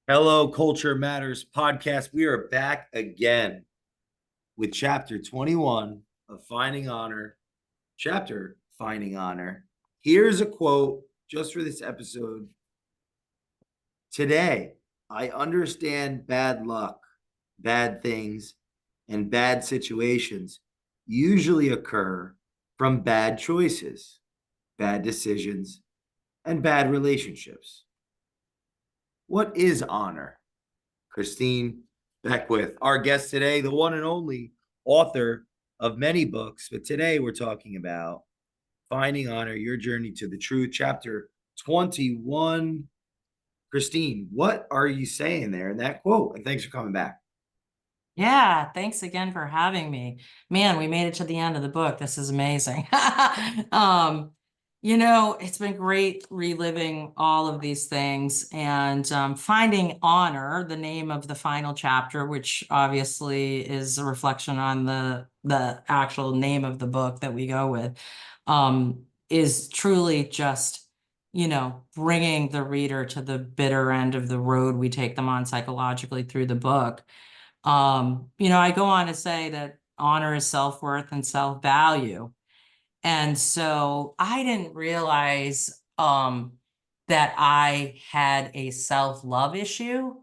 Hello, Culture Matters podcast. We are back again with chapter 21 of Finding Honor. Chapter Finding Honor. Here's a quote just for this episode. Today, I understand bad luck, bad things, and bad situations usually occur from bad choices, bad decisions, and bad relationships. What is honor? Christine Beckwith, our guest today, the one and only author of many books. But today we're talking about Finding Honor, Your Journey to the Truth, chapter 21. Christine, what are you saying there in that quote? And thanks for coming back. Yeah, thanks again for having me. Man, we made it to the end of the book. This is amazing. It's been great reliving all of these things and finding honor, the name of the final chapter, which obviously is a reflection on the actual name of the book that we go with, is truly just, bringing the reader to the bitter end of the road we take them on psychologically through the book. I go on to say that honor is self-worth and self-value. And so I didn't realize that I had a self-love issue.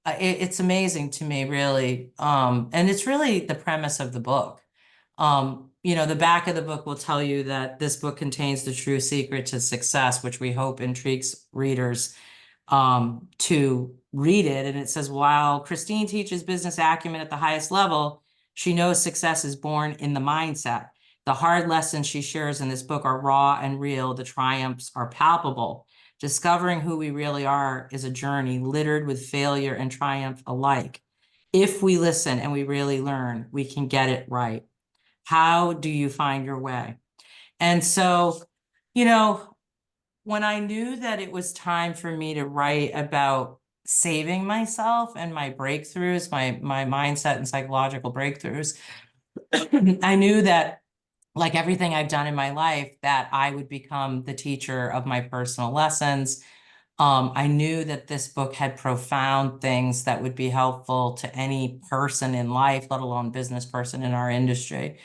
It's amazing to me, really. And it's really the premise of the book. The back of the book will tell you that this book contains the true secret to success, which we hope intrigues readers to read it. And it says, while Christine teaches business acumen at the highest level, she knows success is born in the mindset. The hard lessons she shares in this book are raw and real. The triumphs are palpable. Discovering who we really are is a journey littered with failure and triumph alike. If we listen and we really learn, we can get it right. How do you find your way? And so, when I knew that it was time for me to write about saving myself and my breakthroughs, my mindset and psychological breakthroughs, I knew that, like everything I've done in my life, that I would become the teacher of my personal lessons. I knew that this book had profound things that would be helpful to any person in life, let alone business person in our industry.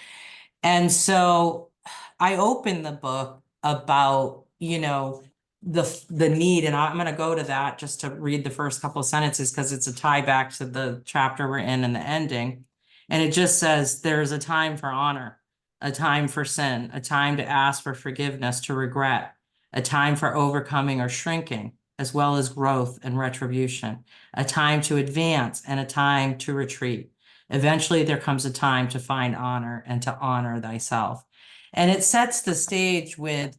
And so I opened the book about, the need, and I'm going to go to that just to read the first couple of sentences because it's a tie back to the chapter we're in and the ending. And it just says, there's a time for honor, a time for sin, a time to ask for forgiveness, to regret, a time for overcoming or shrinking, as well as growth and retribution, a time to advance and a time to retreat. Eventually, there comes a time to find honor and to honor thyself. And it sets the stage with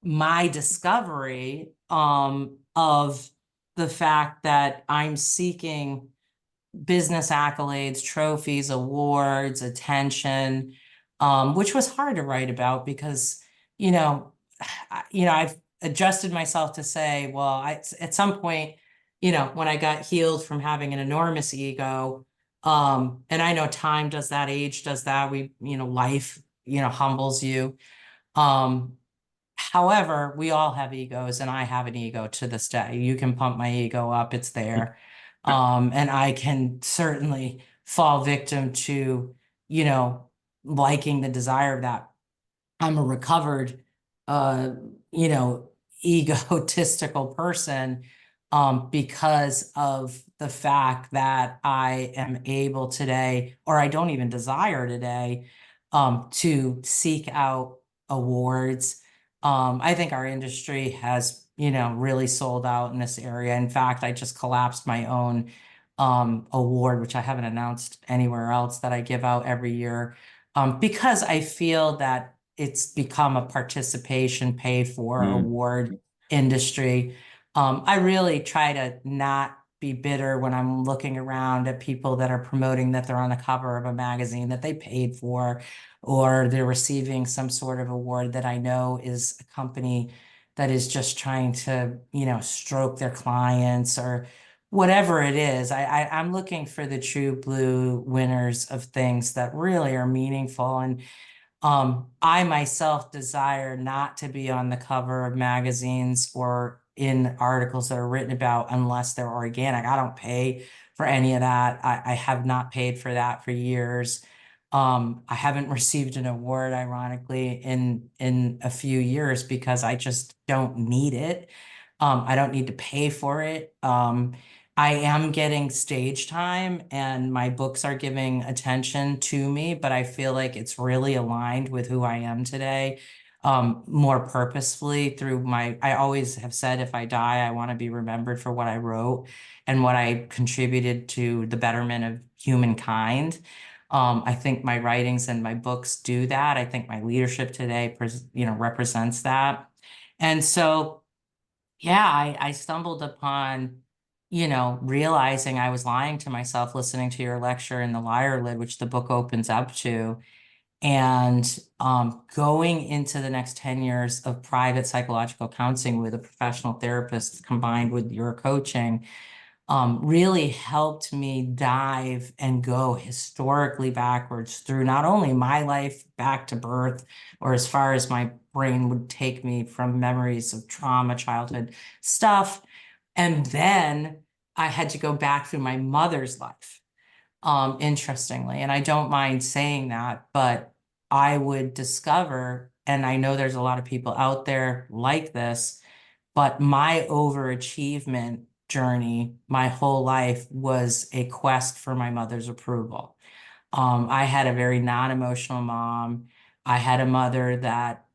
my discovery of the fact that I'm seeking business accolades, trophies, awards, attention, which was hard to write about because, I've adjusted myself to say, well, at some point, when I got healed from having an enormous ego, and I know time does that, age does that, life, humbles you. However, we all have egos, and I have an ego to this day. You can pump my ego up, it's there. And I can certainly fall victim to, liking the desire of that. I'm a recovered, uh, you know, egotistical person, because of the fact that I am able today, or I don't even desire today, to seek out awards. I think our industry has, really sold out in this area. In fact, I just collapsed my own award, which I haven't announced anywhere else, that I give out every year, because I feel that it's become a participation pay for award industry. I really try to not be bitter when I'm looking around at people that are promoting that they're on the cover of a magazine that they paid for, or they're receiving some sort of award that I know is a company that is just trying to, stroke their clients or whatever it is. I'm looking for the true blue winners of things that really are meaningful. And I myself desire not to be on the cover of magazines or in articles that are written about unless they're organic. I don't pay for any of that. I have not paid for that for years. I haven't received an award, ironically, in a few years because I just don't need it. I don't need to pay for it. I am getting stage time and my books are giving attention to me, but I feel like it's really aligned with who I am today, more purposefully through I always have said if I die, I want to be remembered for what I wrote and what I contributed to the betterment of humankind. I think my writings and my books do that. I think my leadership today, represents that. And so, yeah, I stumbled upon, realizing I was lying to myself listening to your lecture in The Liar Lid, which the book opens up to, and going into the next 10 years of private psychological counseling with a professional therapist combined with your coaching really helped me dive and go historically backwards through not only my life back to birth or as far as my brain would take me from memories of trauma, childhood stuff. And then I had to go back through my mother's life, interestingly. And I don't mind saying that, but I would discover, and I know there's a lot of people out there like this, but my overachievement journey my whole life was a quest for my mother's approval. I had a very non-emotional mom. I had a mother that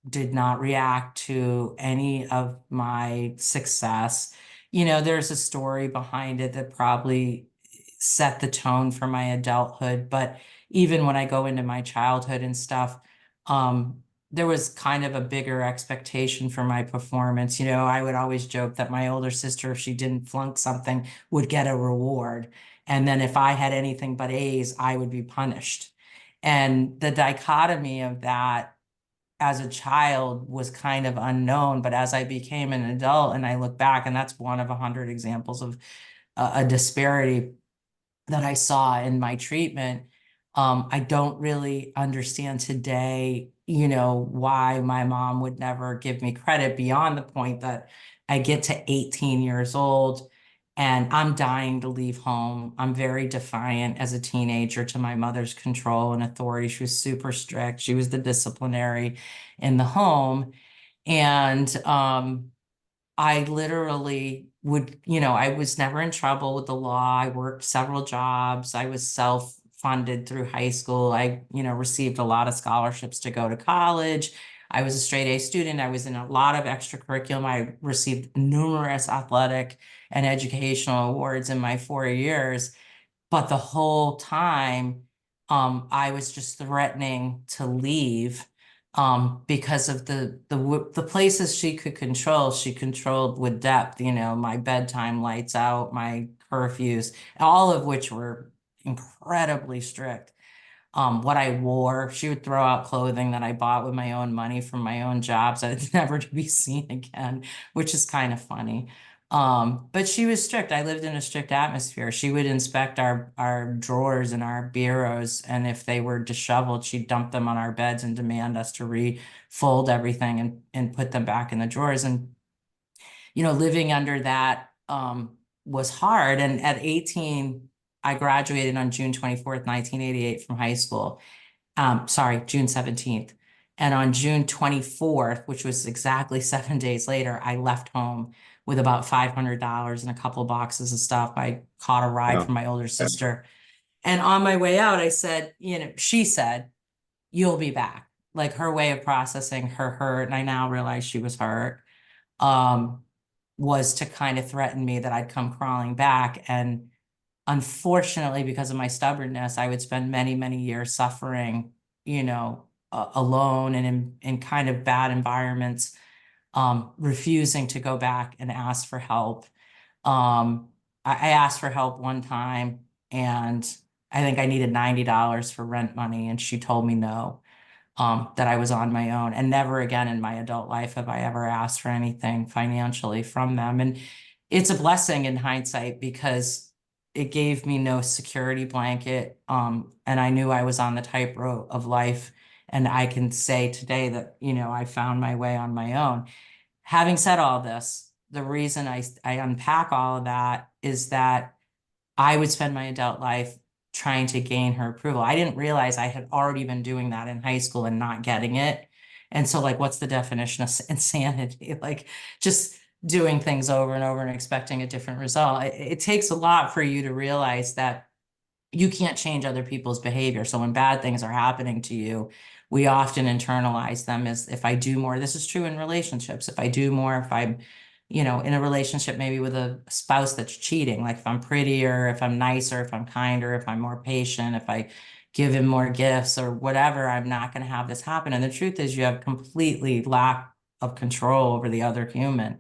did not react to any of my success. There's a story behind it that probably set the tone for my adulthood. But even when I go into my childhood and stuff, um, there was kind of a bigger expectation for my performance. I would always joke that my older sister, if she didn't flunk something, would get a reward. And then if I had anything but A's, I would be punished. And the dichotomy of that as a child was kind of unknown. But as I became an adult and I look back, and that's one of 100 examples of a disparity that I saw in my treatment, I don't really understand today, why my mom would never give me credit beyond the point that I get to 18 years old and I'm dying to leave home. I'm very defiant as a teenager to my mother's control and authority. She was super strict. She was the disciplinary in the home. And I literally would, I was never in trouble with the law. I worked several jobs. I was self-funded through high school. I, received a lot of scholarships to go to college. I was a straight A student. I was in a lot of extracurriculum. I received numerous athletic and educational awards in my 4 years. But the whole time, I was just threatening to leave because of the places she could control. She controlled with depth, my bedtime lights out, my curfews, all of which were incredibly strict. What I wore, she would throw out clothing that I bought with my own money from my own jobs that it's never to be seen again, which is kind of funny. But she was strict. I lived in a strict atmosphere. She would inspect our drawers and our bureaus, and if they were disheveled, she'd dump them on our beds and demand us to refold everything and put them back in the drawers. And living under that was hard. And at 18, I graduated on June 24th, 1988 from high school. Sorry, June 17th. And on June 24th, which was exactly 7 days later, I left home with about $500 and a couple of boxes of stuff. I caught a ride Yeah. from my older sister. And on my way out, I said, she said, you'll be back. Like her way of processing her hurt. And I now realize she was hurt. Um, was to kind of threaten me that I'd come crawling back. And unfortunately, because of my stubbornness, I would spend many, many years suffering, alone and in kind of bad environments, refusing to go back and ask for help. I asked for help one time and I think I needed $90 for rent money, and she told me no, that I was on my own. And never again in my adult life have I ever asked for anything financially from them. And it's a blessing in hindsight because it gave me no security blanket. And I knew I was on the tightrope of life. And I can say today that, I found my way on my own. Having said all this, the reason I unpack all of that is that I would spend my adult life trying to gain her approval. I didn't realize I had already been doing that in high school and not getting it. And so, like, what's the definition of insanity? Like, just doing things over and over and expecting a different result. It takes a lot for you to realize that you can't change other people's behavior. So when bad things are happening to you, we often internalize them as, if I do more, this is true in relationships. If I do more, if I'm, in a relationship, maybe with a spouse that's cheating, like if I'm prettier, if I'm nicer, if I'm kinder, if I'm more patient, if I give him more gifts or whatever, I'm not going to have this happen. And the truth is, you have completely lack of control over the other human.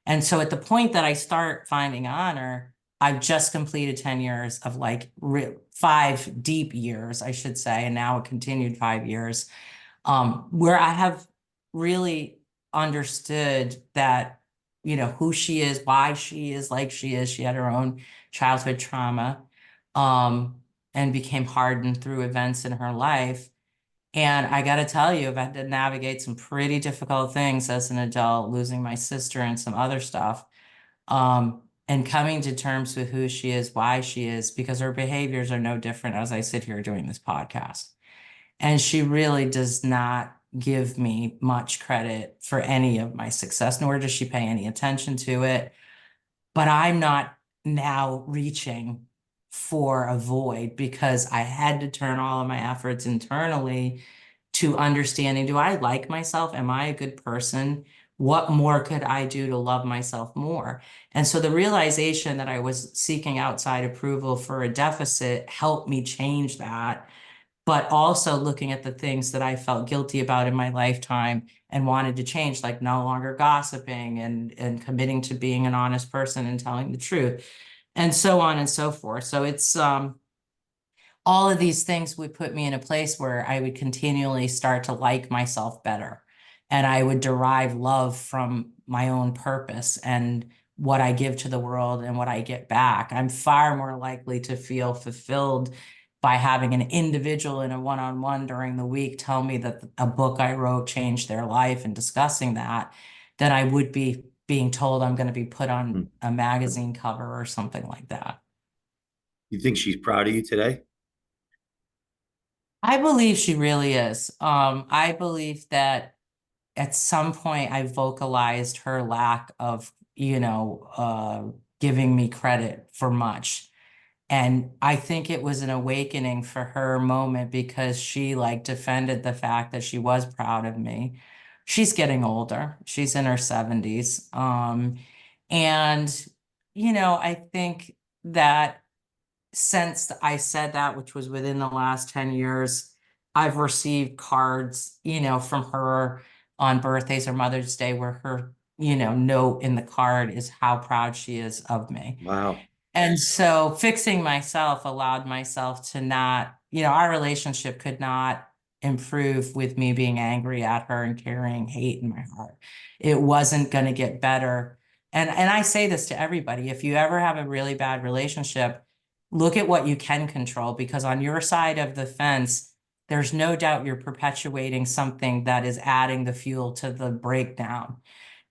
And so at the point that I start finding honor, I've just completed 10 years of like 5 deep years, I should say, and now a continued 5 years, where I have really understood that, who she is, why she is like she is. She had her own childhood trauma, and became hardened through events in her life. And I got to tell you, I've had to navigate some pretty difficult things as an adult, losing my sister and some other stuff. And coming to terms with who she is, why she is, because her behaviors are no different as I sit here doing this podcast. And she really does not give me much credit for any of my success, nor does she pay any attention to it. But I'm not now reaching for a void because I had to turn all of my efforts internally to understanding, do I like myself? Am I a good person? What more could I do to love myself more? And so the realization that I was seeking outside approval for a deficit helped me change that, but also looking at the things that I felt guilty about in my lifetime and wanted to change, like no longer gossiping and committing to being an honest person and telling the truth, and so on and so forth. So it's all of these things would put me in a place where I would continually start to like myself better. And I would derive love from my own purpose and what I give to the world and what I get back. I'm far more likely to feel fulfilled by having an individual in a one-on-one during the week tell me that a book I wrote changed their life and discussing that, than I would be being told I'm going to be put on a magazine cover or something like that. You think she's proud of you today? I believe she really is. I believe that at some point I vocalized her lack of, giving me credit for much. And I think it was an awakening for her moment because she like defended the fact that she was proud of me. She's getting older. She's in her 70s. And, I think that since I said that, which was within the last 10 years, I've received cards, from her on birthdays or Mother's Day where her, note in the card is how proud she is of me. Wow. And so fixing myself allowed myself to not, our relationship could not improve with me being angry at her and carrying hate in my heart. It wasn't going to get better. And I say this to everybody, if you ever have a really bad relationship, look at what you can control, because on your side of the fence, there's no doubt you're perpetuating something that is adding the fuel to the breakdown.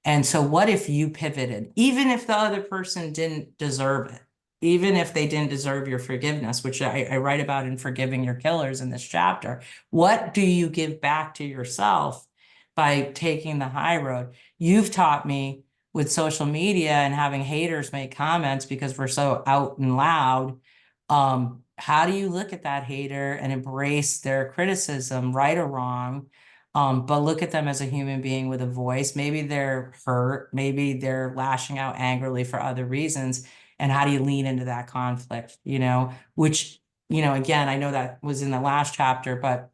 And so what if you pivoted, even if the other person didn't deserve it, even if they didn't deserve your forgiveness, which I write about in Forgiving Your Killers in this chapter? What do you give back to yourself by taking the high road? You've taught me with social media and having haters make comments because we're so out and loud. How do you look at that hater and embrace their criticism, right or wrong? But look at them as a human being with a voice. Maybe they're hurt, maybe they're lashing out angrily for other reasons. And how do you lean into that conflict, which, again, I know that was in the last chapter, but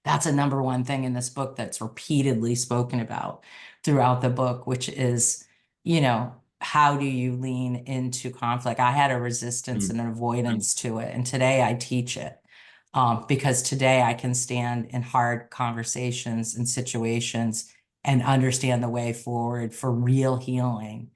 that's a number one thing in this book that's repeatedly spoken about throughout the book, which is, how do you lean into conflict? I had a resistance and an avoidance to it. And today I teach it. Because today I can stand in hard conversations and situations and understand the way forward for real healing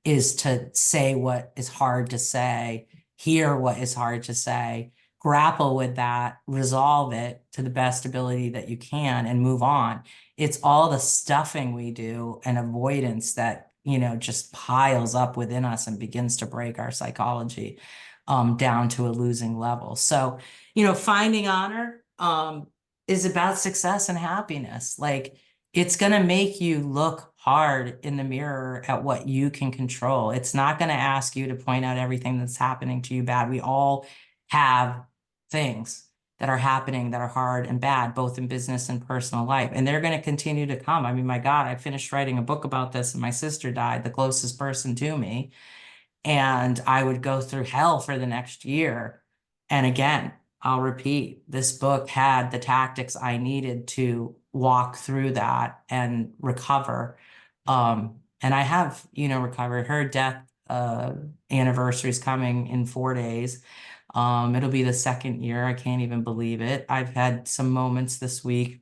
is to say what is hard to say, hear what is hard to say, grapple with that, resolve it to the best ability that you can, and move on. It's all the stuffing we do and avoidance that, just piles up within us and begins to break our psychology down to a losing level. So, finding honor is about success and happiness. Like, it's going to make you look hard in the mirror at what you can control. It's not going to ask you to point out everything that's happening to you bad. We all have things that are happening that are hard and bad, both in business and personal life. And they're going to continue to come. I mean, my God, I finished writing a book about this and my sister died, the closest person to me. And I would go through hell for the next year. And again, I'll repeat, this book had the tactics I needed to walk through that and recover. And I have, recovered. Her death anniversary is coming in 4 days. It'll be the second year. I can't even believe it. I've had some moments this week.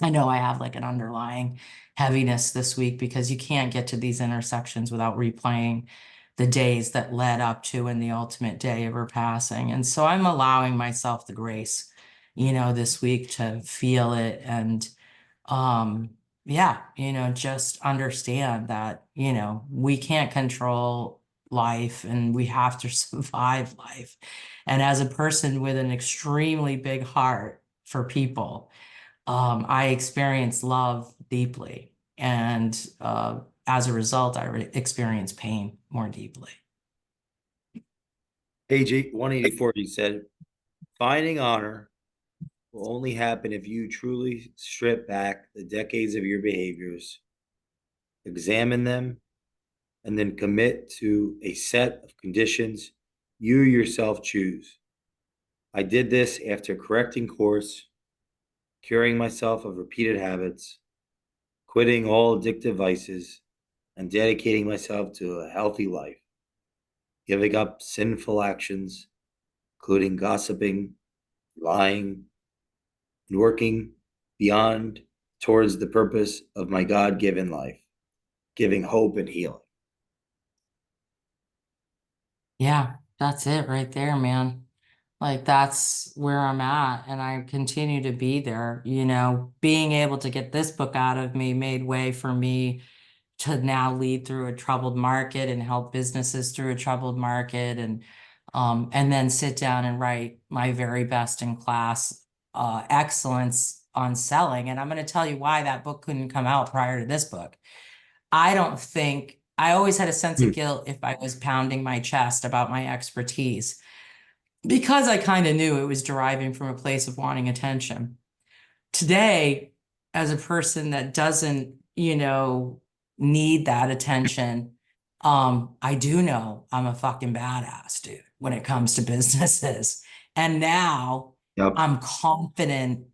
I know I have like an underlying heaviness this week because you can't get to these intersections without replaying the days that led up to and the ultimate day of her passing. And so I'm allowing myself the grace, this week to feel it and um yeah, just understand that, we can't control life and we have to survive life. And as a person with an extremely big heart for people, I experience love deeply. And as a result, I experience pain more deeply. Page 184, you said, finding honor will only happen if you truly strip back the decades of your behaviors, examine them, and then commit to a set of conditions you yourself choose. I did this after correcting course, curing myself of repeated habits, quitting all addictive vices, and dedicating myself to a healthy life, giving up sinful actions, including gossiping, lying, and working beyond towards the purpose of my God given life, giving hope and healing. Yeah, that's it right there, man. Like that's where I'm at, and I continue to be there. Being able to get this book out of me made way for me to now lead through a troubled market and help businesses through a troubled market and then sit down and write my very best in class excellence on selling. And I'm going to tell you why that book couldn't come out prior to this book. I don't think I always had a sense of guilt if I was pounding my chest about my expertise because I kind of knew it was deriving from a place of wanting attention. Today, as a person that doesn't, need that attention, I do know I'm a fucking badass, dude, when it comes to businesses. And now Yep. I'm confident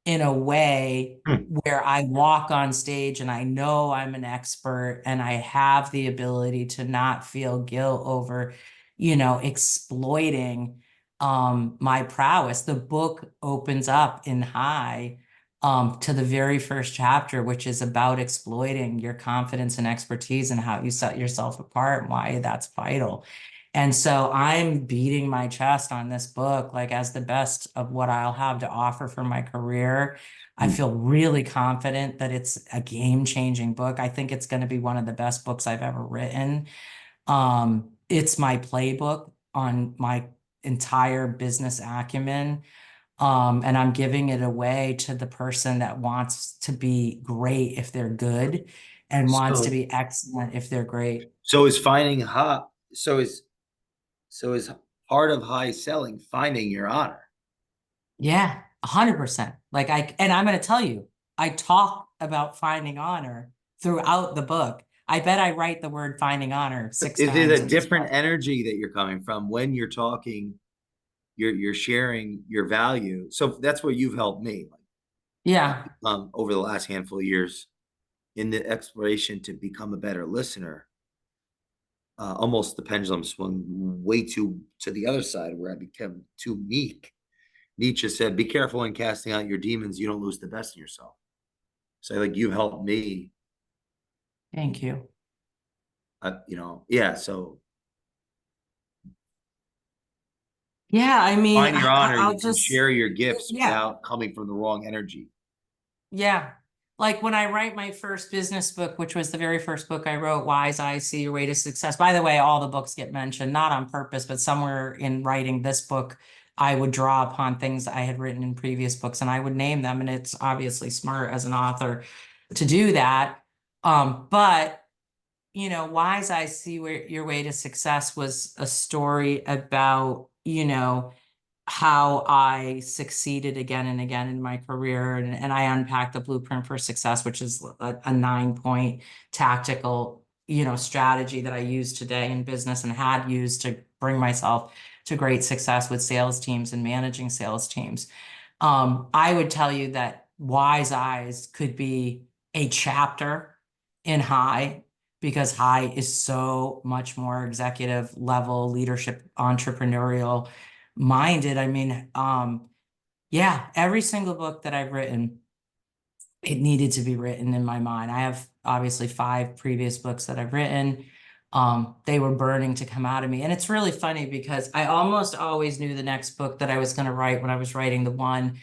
in a way where I walk on stage and I know I'm an expert and I have the ability to not feel guilt over, exploiting my prowess. The book opens up in high to the very first chapter, which is about exploiting your confidence and expertise and how you set yourself apart and why that's vital. And so I'm beating my chest on this book, like as the best of what I'll have to offer for my career. I feel really confident that it's a game-changing book. I think it's going to be one of the best books I've ever written. It's my playbook on my entire business acumen. And I'm giving it away to the person that wants to be great if they're good and wants to So, be excellent if they're great. so is finding hot. So is part of high selling finding your honor. Yeah, 100%. And I'm going to tell you, I talk about finding honor throughout the book. I bet I write the word finding honor six Is it times a in this different book. energy that you're coming from when you're talking? You're sharing your value. So that's what you've helped me Yeah. over the last handful of years in the exploration to become a better listener. Almost the pendulum swung way too to the other side where I became too meek. Nietzsche said, "Be careful in casting out your demons; you don't lose the best in yourself." So, like, you've helped me, Thank you. yeah. So, Yeah, I mean, find your honor. I'll You can just, share your gifts yeah. without coming from the wrong energy. Yeah. like when I write my first business book, which was the very first book I wrote, Wise Eyes See Your Way to Success. By the way, all the books get mentioned, not on purpose, but somewhere in writing this book, I would draw upon things I had written in previous books and I would name them. And it's obviously smart as an author to do that. But Wise Eyes See Your Way to Success was a story about, how I succeeded again and again in my career. And I unpacked the blueprint for success, which is a 9-point tactical, strategy that I use today in business and had used to bring myself to great success with sales teams and managing sales teams. I would tell you that Wise Eyes could be a chapter in High, because High is so much more executive level leadership, entrepreneurial minded. I mean, yeah, every single book that I've written, it needed to be written in my mind. I have obviously 5 previous books that I've written. They were burning to come out of me. And it's really funny because I almost always knew the next book that I was going to write when I was writing the one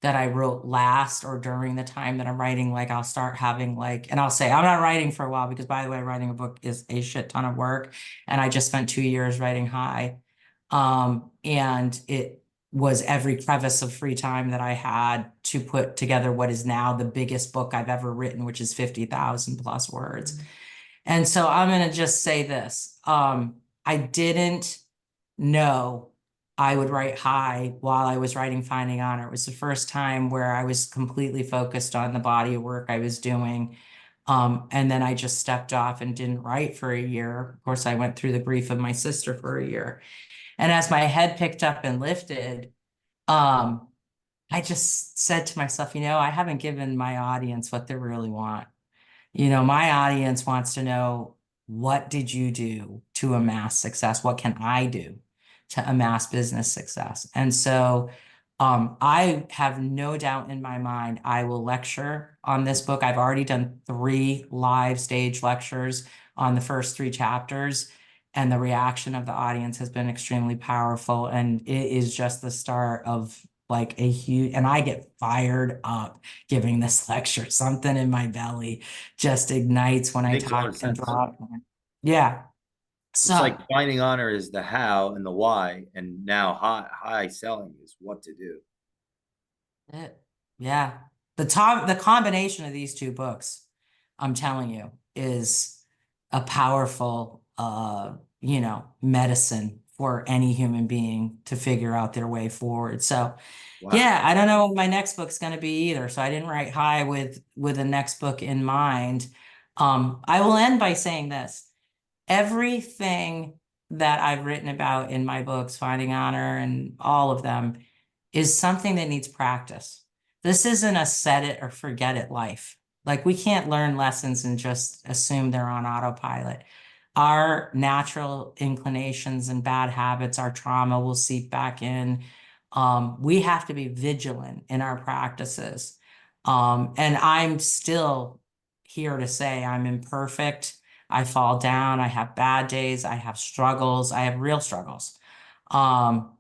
that I wrote last or during the time that I'm writing. Like I'll start having and I'll say, I'm not writing for a while because, by the way, writing a book is a shit ton of work. And I just spent 2 years writing High. And it was every crevice of free time that I had to put together what is now the biggest book I've ever written, which is 50,000 plus words. And so I'm going to just say this. I didn't know I would write High while I was writing Finding Honor. It was the first time where I was completely focused on the body of work I was doing. And then I just stepped off and didn't write for a year. Of course, I went through the grief of my sister for a year. And as my head picked up and lifted, I just said to myself, I haven't given my audience what they really want. My audience wants to know, what did you do to amass success? What can I do to amass business success? And so I have no doubt in my mind I will lecture on this book. I've already done 3 live stage lectures on the first 3 chapters, and the reaction of the audience has been extremely powerful. And it is just the start of like a huge, and I get fired up giving this lecture. Something in my belly just ignites when I Makes a lot of talk and sense. draw. Yeah. It's So like finding honor is the how and the why, and now high selling is what to do. it, yeah. The combination of these 2 books, I'm telling you, is a powerful medicine for any human being to figure out their way forward. So Wow. yeah, I don't know what my next book's going to be either. So I didn't write High with a next book in mind. I will end by saying this. Everything that I've written about in my books, Finding Honor and all of them, is something that needs practice. This isn't a set it or forget it life. Like we can't learn lessons and just assume they're on autopilot. Our natural inclinations and bad habits, our trauma will seep back in. We have to be vigilant in our practices. And I'm still here to say I'm imperfect. I fall down. I have bad days. I have struggles. I have real struggles. Um,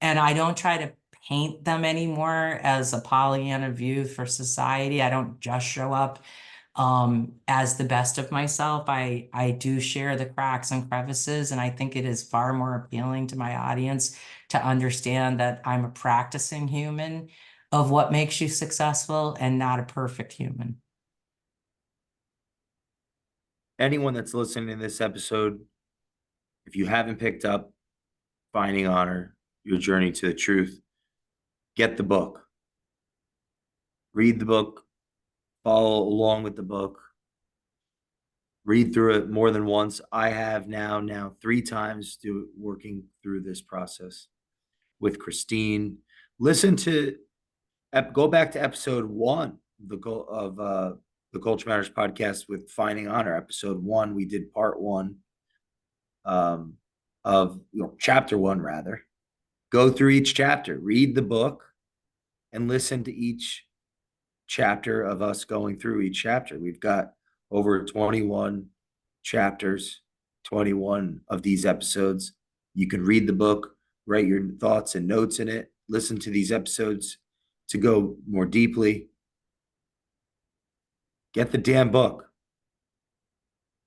and I don't try to paint them anymore as a Pollyanna view for society. I don't just show up as the best of myself. I do share the cracks and crevices, and I think it is far more appealing to my audience to understand that I'm a practicing human of what makes you successful and not a perfect human. Anyone that's listening to this episode, if you haven't picked up Finding Honor, Your Journey to the Truth, get the book. Read the book, follow along with the book, read through it more than once. I have now 3 times working through this process with Christine. Listen to go back to episode 1 of the Culture Matters podcast with Finding Honor. Episode 1, we did part 1 of chapter 1 rather. Go through each chapter, read the book, and listen to each chapter of us going through each chapter. We've got over 21 chapters, 21 of these episodes. You can read the book, write your thoughts and notes in it, listen to these episodes to go more deeply. Get the damn book.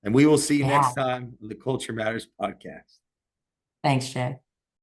And we will see you Yeah. next time on the Culture Matters podcast. Thanks, Jay.